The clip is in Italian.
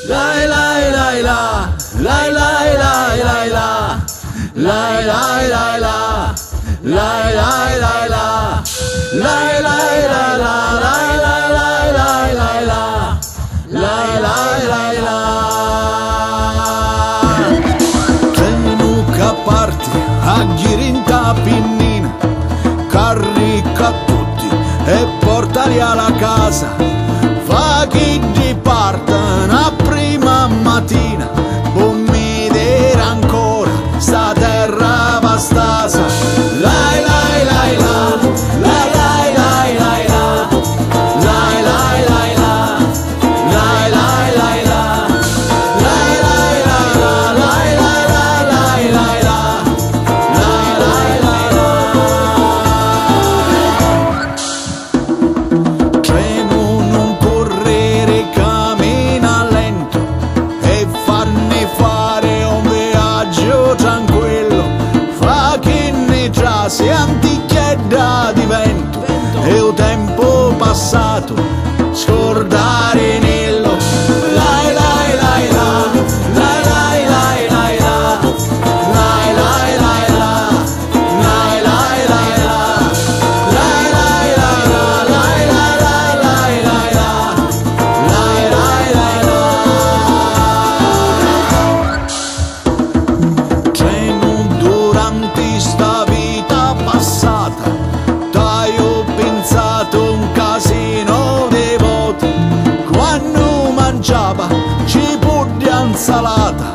lai lai lai la, lai lai lai lai la, lai lai lai la, lai lai lai la, lai lai lai la, lai lai lai lai lai la, lai lai lai la. Tenuca parti a girinta pinnina, carica tutti e portali alla casa, fa chi dipartano a prima mattina, non mi dire ancora sta terra vastasa. Lai lai lai la, lai lai lai lai la, lai lai lai la, lai lai lai la, lai lai lai la, lai lai lai lai la, lai lai lai la. Treno non correre, cammina lento e fanne fare un viaggio tranquillo, fa che ne già si antichiedda di vento e il tempo passato scordare nello. Lai lai lai la, lai lai lai lai la, lai lai lai la, lai lai lai la, lai lai lai la, lai lai lai lai la, lai lai lai la. Treno durante sta vita passata, dai ho pensato un casino di volte, quando mangiava cibo di insalata,